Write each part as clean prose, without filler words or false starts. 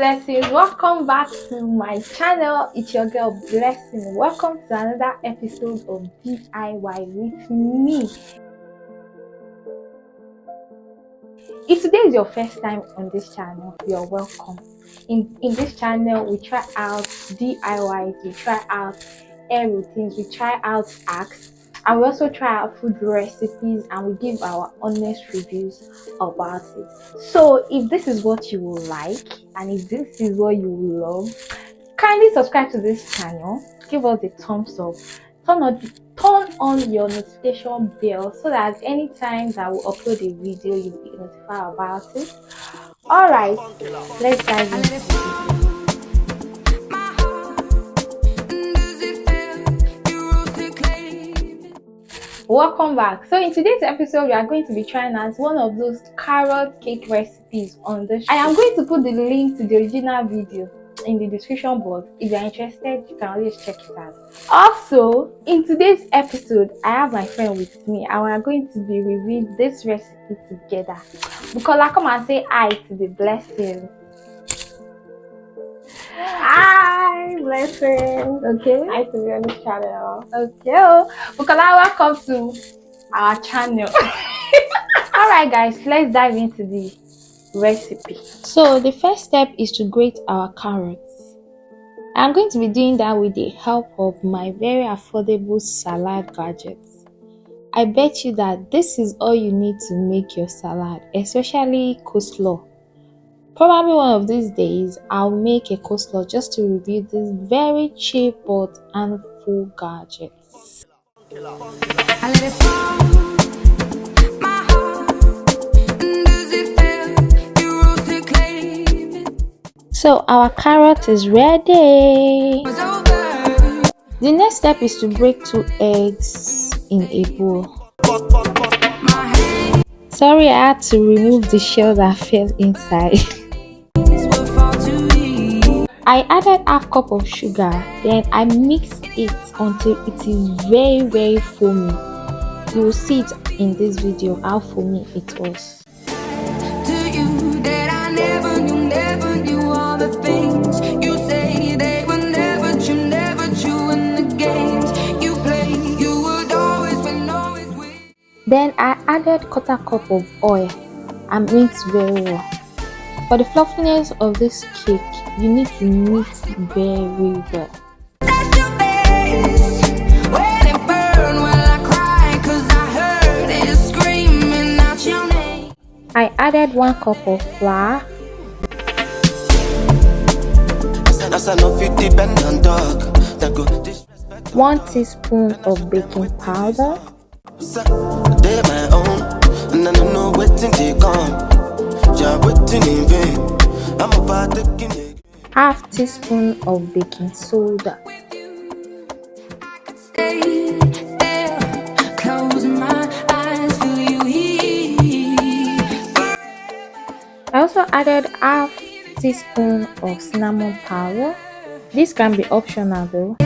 blessings, welcome back to my channel. It's your girl Blessing. Welcome to another episode of DIY with me. If today is your first time on this channel, you're welcome. In this channel, we try out DIYs, we try out air routines, we try out hacks, and we also try out food recipes, and we give our honest reviews about it. So if this is what you will like and if this is what you will love, kindly subscribe to this channel, give us a thumbs up, turn on your notification bell so that anytime that we upload a video you'll be notified about it. All right, let's dive into it. Welcome back. So in today's episode we are going to be trying out one of those carrot cake recipes on the show. I am going to put the link to the original video in the description box. If you are interested, you can always check it out. Also, in today's episode I have my friend with me and we are going to be reviewing this recipe together. Bukola, come and say hi to the blessing. Hi, blessing. Okay, nice to be on this channel. Okay, Bukola, welcome to our channel. All right, guys, let's dive into the recipe. So the first step is to grate our carrots. I'm going to be doing that with the help of my very affordable salad gadgets. I bet you that this is all you need to make your salad, especially coleslaw. Probably one of these days I'll make a coleslaw just to review these very cheap but handful gadgets. So our carrot is ready. The next step is to break 2 eggs in a bowl. Sorry, I had to remove the shell that fell inside. I added half cup of sugar, then I mixed it until it is very foamy. You will see it in this video how foamy it was. Then I added 1/4 cup of oil and mixed very well. For the fluffiness of this cake, you need to mix very well. I added 1 cup of flour, 1 teaspoon of baking powder, 1/2 teaspoon of baking soda. I also added 1/2 teaspoon of cinnamon powder. This can be optional though.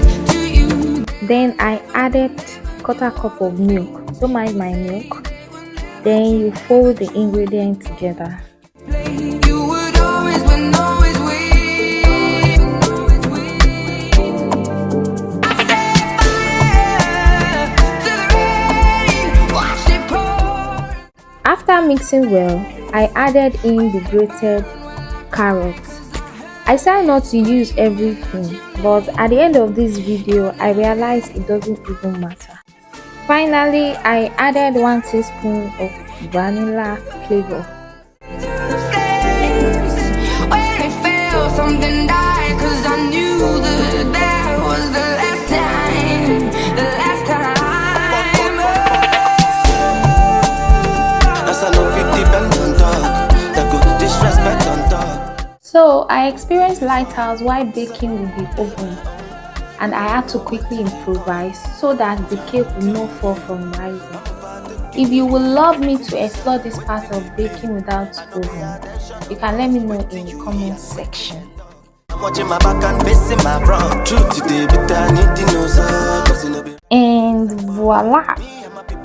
Then I added 1/4 cup of milk. Don't mind my milk. Then you fold the ingredients together. After mixing well, I added in the grated carrots. I decided not to use everything, but at the end of this video, I realized it doesn't even matter. Finally, I added 1 teaspoon of vanilla flavor. So I experienced lighthouse while baking with the oven, and I had to quickly improvise so that the cake will not fall from rising. If you would love me to explore this part of baking without oven, you can let me know in the comment section. And voila,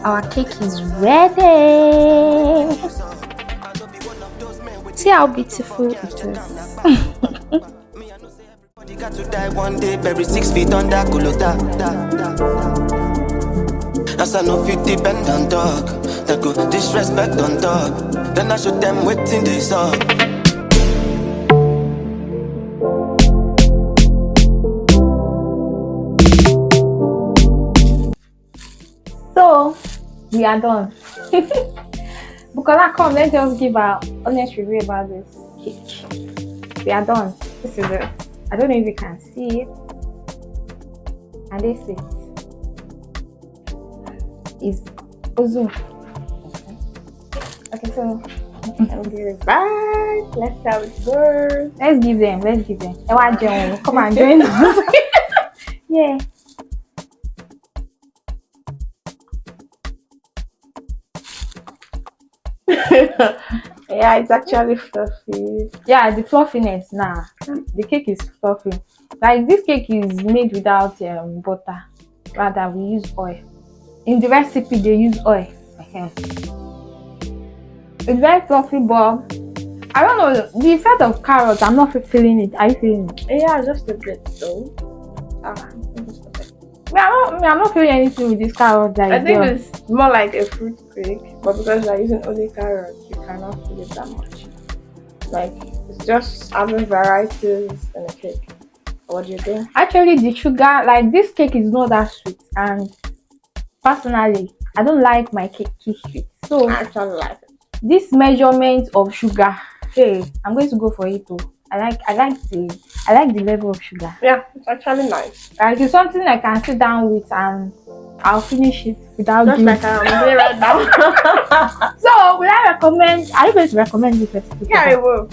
our cake is ready. See how beautiful it is. Got to die one day, bury 6 feet under Kulota. As I know fit depend on dog, that go disrespect on top. Then I show them waiting they saw. So we are done. Because come, let's just give our honest review about this cake. We are done. This is it. I don't know if you can see it. And this is Ozu. Okay, so I'll give it back. Let's see how it goes. Let's give them. Come on, join us. Yeah. Yeah, it's actually fluffy. Yeah, the fluffiness now. The cake is fluffy. Like this cake is made without butter. Rather, we use oil. In the recipe, they use oil. It's very fluffy, but I don't know the effect of carrot. I'm not feeling it. Are you feeling it? Yeah, just a bit though. Just a bit. I'm not feeling anything with this carrot. Like I think it's more like a fruit cake, but because you're using only carrots, you cannot feel it that much. Like it's just having varieties in a cake. What do you think? Actually, the sugar, like this cake is not that sweet, and personally, I don't like my cake too sweet. So I actually like it. This measurement of sugar, hey, I'm going to go for it too. I like the level of sugar. Yeah, it's actually nice. Like it's something I can sit down with and I'll finish it without just like I'm doing right now. So will I recommend? Are you going to recommend this recipe? Yeah, I will.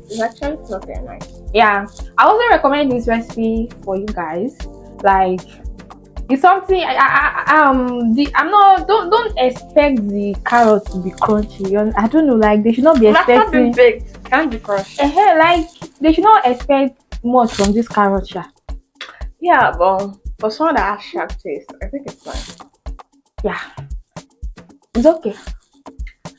It's actually not very nice. Yeah, I also recommend this recipe for you guys. Like it's something don't expect the carrot to be crunchy. I don't know, like they should not be expecting. Not baked, can't be crunchy. Like they should not expect much from this carrot. Yeah, but for someone that has sharp taste, I think it's nice. Yeah, it's okay.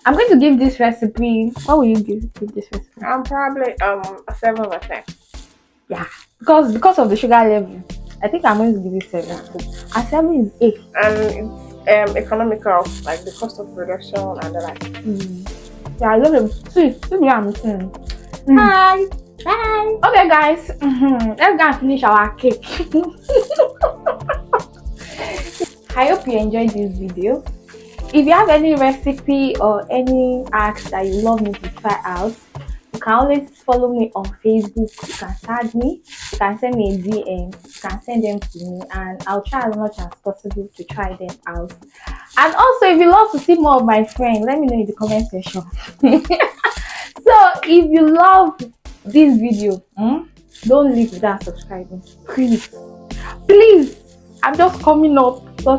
I'm going to give this recipe. What will you give this recipe? I'm probably a 7 or 10. Yeah, because of the sugar level, I think I'm going to give it 7. A 7 is 8. And it's economical, like the cost of production and the like. Yeah, I love it. See, I'm saying. Hi. Bye. Okay, guys. Let's go and finish our cake. I hope you enjoyed this video. If you have any recipe or any acts that you love me to try out, you can always follow me on Facebook. You can tag me. You can send me a DM. You can send them to me, and I'll try as much as possible to try them out. And also, if you love to see more of my friend, let me know in the comment section. So, if you love this video, don't leave without subscribing. Please. I'm just coming up. So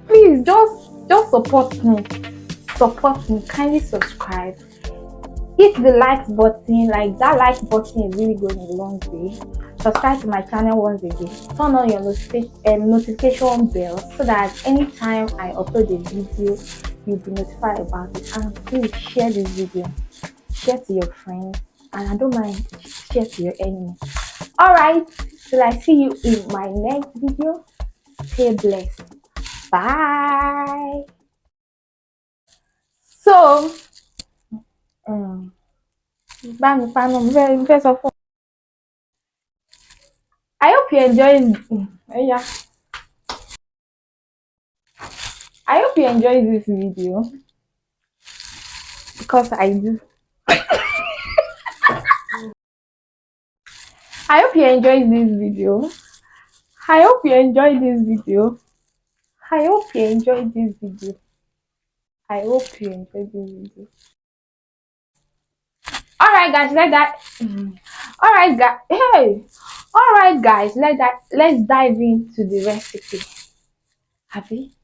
please, just support me. Kindly subscribe. Hit the like button. Like that like button is really going a long way. Subscribe to my channel once again. Turn on your notification bell so that anytime I upload a video, you'll be notified about it. And please share this video. Share to your friends. And I don't mind, share to your enemy. Alright, till I see you in my next video. Stay blessed. Bye. So, I hope you enjoyed. I hope you enjoyed this video because I do. I hope you enjoyed this video. I hope you enjoyed this video. I hope you enjoyed this video. I hope you enjoyed this video. Alright guys, Alright guys, hey! Alright guys, let's dive into the recipe. Happy?